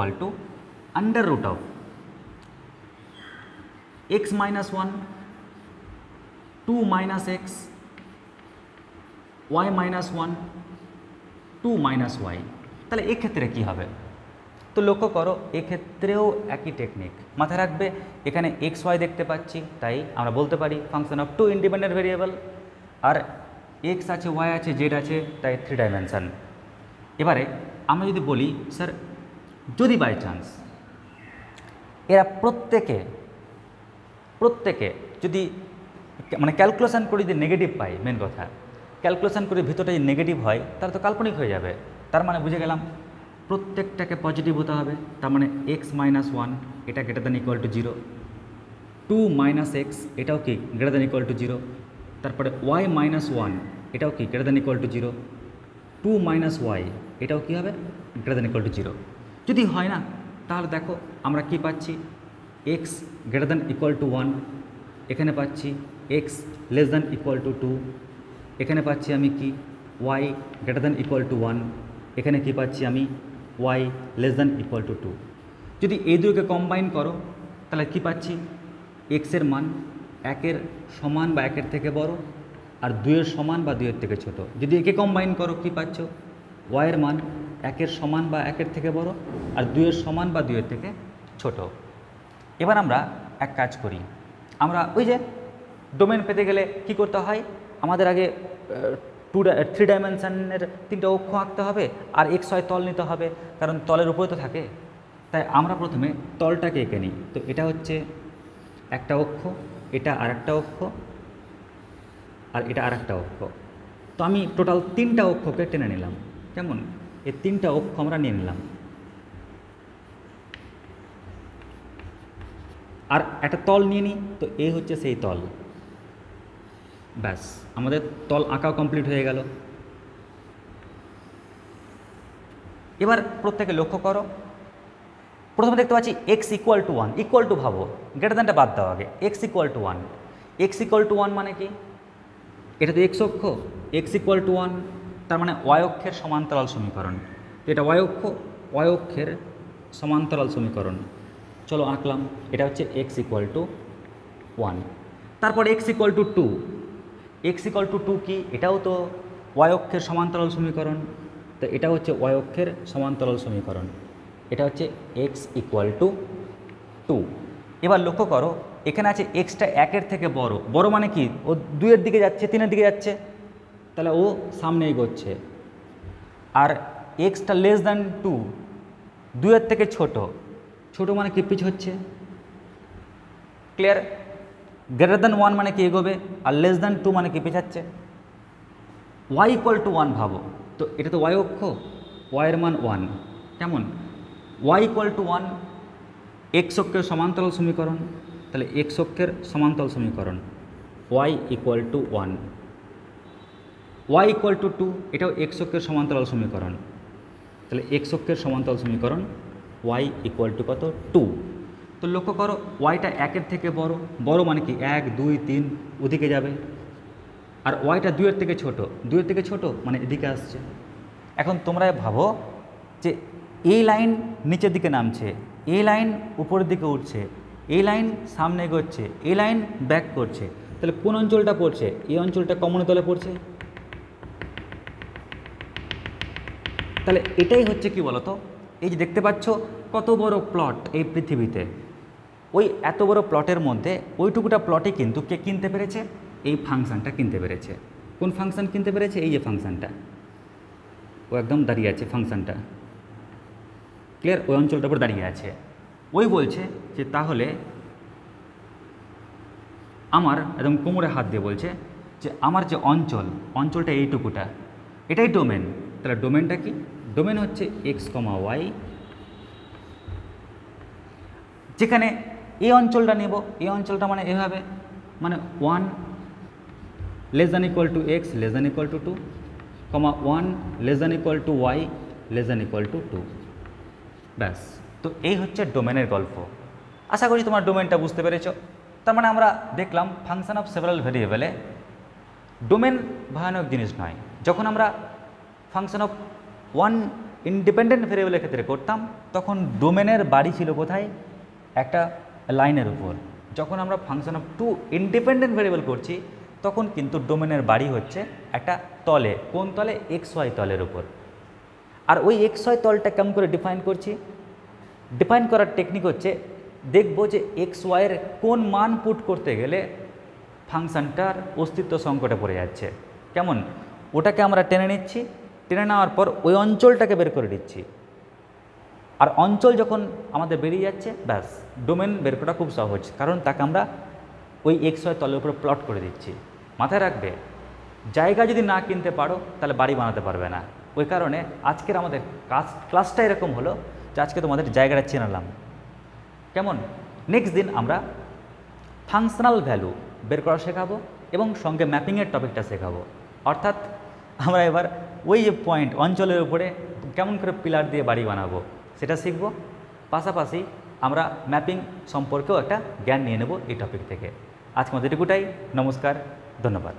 √(x - 1, 2 - x, y - 1, 2 - y, তাহলে এক্ষেত্রে কী হবে? তো লক্ষ্য করো, এক্ষেত্রেও একই টেকনিক মাথায় রাখবে। এখানে এক্স ওয়াই দেখতে পাচ্ছি, তাই আমরা বলতে পারি function of 2 independent variable, R x আছে, ওয়াই আছে, জেড আছে, তাই 3 ডাইমেনশান। এবারে আমরা যদি বলি স্যার, যদি বাই চান্স এরা প্রত্যেকে যদি মানে ক্যালকুলেশন করে যদি নেগেটিভ পাই, মেন কথা ক্যালকুলেশন করে ভিতরটা যদি নেগেটিভ হয় তাহলে তো কাল্পনিক হয়ে যাবে। তার মানে বুঝে গেলাম প্রত্যেকটাকে পজিটিভ হতে হবে। তার মানে x - 1 এটা > 0, 2 - x এটাও কি > 0, তারপরে y - 1 এটাও কি > 0, 2 - y এটাও কি হবে > 0। যদি হয় না তাহলে দেখো আমরা কি পাচ্ছি, x > 1, এখানে পাচ্ছি x <= 2, এখানে পাচ্ছি আমি কি y > 1, এখানে কি পাচ্ছি আমি y <= 2। যদি এই দুটোকে কম্বাইন করো তাহলে কি পাচ্ছি, x এর মান 1-এর সমান বা 1-এর থেকে বড়, আর 2-এর সমান বা 2-এর থেকে ছোট। যদি একে কম্বাইন করো কি পাচ্ছ, y এর মান 1-এর সমান বা 1-এর থেকে বড়, আর 2-এর সমান বা 2-এর থেকে ছোট। এবার আমরা এক কাজ করি, আমরা ওই যে ডোমেন পেতে গেলে কি করতে হয়, আমাদের আগে 3 ডাইমেনশানের 3টা অক্ষ আঁকতে হবে, আর এক্স ওয়াই তল নিতে হবে, কারণ তলের উপরে তো থাকে। তাই আমরা প্রথমে তলটাকে এঁকে নিই। তো এটা হচ্ছে একটা অক্ষ, এটা আরেকটা অক্ষ, আর এটা আরেকটা অক্ষ। তো আমি টোটাল 3টা অক্ষকে টেনে নিলাম। কেমন, এই 3টা অক্ষ আমরা নিয়ে নিলাম, আর একটা তল নিয়ে নিই, তো এই হচ্ছে সেই তল। ব্যাস, আমাদের তল আঁকাও কমপ্লিট হয়ে গেল। এবার প্রত্যেকে লক্ষ্য করো, প্রথমে দেখতে পাচ্ছি x equal to 1, equal two ভাবো, গ্রেটার দ্যানটা বাদ দাও আগে। X equal to 1, x equal to 1 মানে কি, এটা তো এক্স অক্ষ, এক্স ইকুয়াল টু 1 তার মানে ওয়াই অক্ষের সমান্তরাল সমীকরণ। তো এটা ওয়াই অক্ষ, ওয়াই অক্ষের সমান্তরাল সমীকরণ। চলো আঁকলাম, এটা হচ্ছে এক্স ইকুয়াল টু 1। তারপর x equal to 2, x equal to 2 কি, এটাও তো ওয়াই অক্ষের সমান্তরাল সমীকরণ। তো এটা হচ্ছে ওয়াই অক্ষের সমান্তরাল সমীকরণ, এটা হচ্ছে এক্স ইকুয়াল টু 2। এবার লক্ষ্য করো, এখানে আছে এক্সটা 1-এর থেকে বড়, বড় মানে কি, ও 2-এর দিকে যাচ্ছে, 3-এর দিকে যাচ্ছে, তাহলে ও সামনে এগোচ্ছে। আর এক্সটা লেস দ্যান 2, 2-এর থেকে ছোট, ছোট মানে কি পিছ হচ্ছে। ক্লিয়ার? গ্রেটার দ্যান 1 মানে কি এগোবে, আর লেস দ্যান 2 মানে কি পিছাচ্ছে। ওয়াই ইকুয়াল টু 1 ভাবো, তো এটা তো ওয়াই অক্ষ, ওয়াইয়ের মান 1, কেমন, ওয়াই ইকুয়াল টু 1 এক্স অক্ষের সমান্তরাল সমীকরণ, তাহলে এক্স অক্ষের সমান্তরাল সমীকরণ y equal to 1। Y equal to 2, এটাও এক্স অক্ষের সমান্তরাল সমীকরণ, তাহলে এক্স অক্ষের সমান্তরাল সমীকরণ ওয়াই ইকুয়াল টু কত, 2। তো লক্ষ্য করো, ওয়াইটা 1-এর থেকে বড়, বড় মানে কি 1, 2, 3 ওদিকে যাবে, আর ওয়াইটা 2-এর থেকে ছোট, 2-এর থেকে ছোট মানে এদিকে আসছে। এখন তোমরা ভাবো যে এই লাইন নিচের দিকে নামছে, এই লাইন উপরের দিকে উঠছে, এই লাইন সামনে এগোচ্ছে, এই লাইন ব্যাক করছে, তাহলে কোন অঞ্চলটা পড়ছে, এই অঞ্চলটা কমন তলে পড়ছে। তাহলে এটাই হচ্ছে কি বলতো, এই যে দেখতে পাচ্ছ কত বড় প্লট এই পৃথিবীতে, ওই এত বড় প্লটের মধ্যে ওইটুকুটা প্লটে কিন্তু কে কিনতে পেরেছে, এই ফাংশানটা কিনতে পেরেছে। কোন ফাংশান কিনতে পেরেছে, এই যে ফাংশানটা, ও একদম দাঁড়িয়ে আছে ফাংশানটা। ক্লিয়ার? ওই অঞ্চলটার উপর দাঁড়িয়ে আছে। ওই বলছে যে তাহলে আমার একদম কোমরে হাত দিয়ে বলছে যে আমার যে অঞ্চল, অঞ্চলটা এইটুকুটা, এটাই ডোমেন। তাহলে ডোমেনটা কি, ডোমেন হচ্ছে এক্স কমা ওয়াই, যেখানে এই অঞ্চলটা নেব, এই অঞ্চলটা মানে এভাবে, মানে 1 less than equal to x less than equal to 2, comma 1 less than equal to y less than equal to 2। ব্যাস, তো এই হচ্ছে ডোমেনের গল্প। আশা করি তোমার ডোমেনটা বুঝতে পেরেছ। তার মানে আমরা দেখলাম ফাংশন অফ সেভারাল ভেরিয়েবলে ডোমেন ভয়ানক জিনিস নয়। যখন আমরা ফাংশন অফ ওয়ান ইন্ডিপেন্ডেন্ট ভেরিয়েবলের ক্ষেত্রে করতাম, তখন ডোমেনের বাড়ি ছিল কোথায়, একটা লাইনের উপর। যখন আমরা ফাংশন অফ 2 ইন্ডিপেন্ডেন্ট ভেরিয়েবল করছি, তখন কিন্তু ডোমেনের বাড়ি হচ্ছে একটা তলে। কোন তলে, এক্স ওয়াই তলের উপর। আর ওই এক্স ওয়াই তলটা কেমন করে ডিফাইন করছি, ডিফাইন করার টেকনিক হচ্ছে দেখব যে এক্স ওয়াইয়ের কোন মান পুট করতে গেলে ফাংশনটার অস্তিত্ব সংকটে পড়ে যাচ্ছে। কেমন, ওটাকে আমরা টেনে নিচ্ছি, টেনে নেওয়ার পর ওই অঞ্চলটাকে বের করে দিচ্ছি। আর অঞ্চল যখন আমাদের বেরিয়ে যাচ্ছে, ব্যাস ডোমেন বের করা খুব সহজ, কারণ তাকে আমরা ওই এক্স ওয়াই তলের উপরে প্লট করে দিচ্ছি। মাথায় রাখবে, জায়গা যদি না কিনতে পারো তাহলে বাড়ি বানাতে পারবে না। ওই কারণে আজকের আমাদের ক্লাসটা এরকম হলো যে আজকে তোমাদের জায়গাটা চেনালাম। কেমন, নেক্সট দিন আমরা ফাংশনাল ভ্যালু বের করা শেখাবো এবং সঙ্গে ম্যাপিংয়ের টপিকটা শেখাবো। অর্থাৎ আমরা এবার ওই যে পয়েন্ট অঞ্চলের উপরে কেমন করে পিলার দিয়ে বাড়ি বানাবো সেটা শিখব। পাশাপাশি আমরা ম্যাপিং সম্পর্কেও একটা জ্ঞান নিয়ে নেব এই টপিক থেকে। আজকে আমাদের এটুকুটাই। নমস্কার, ধন্যবাদ।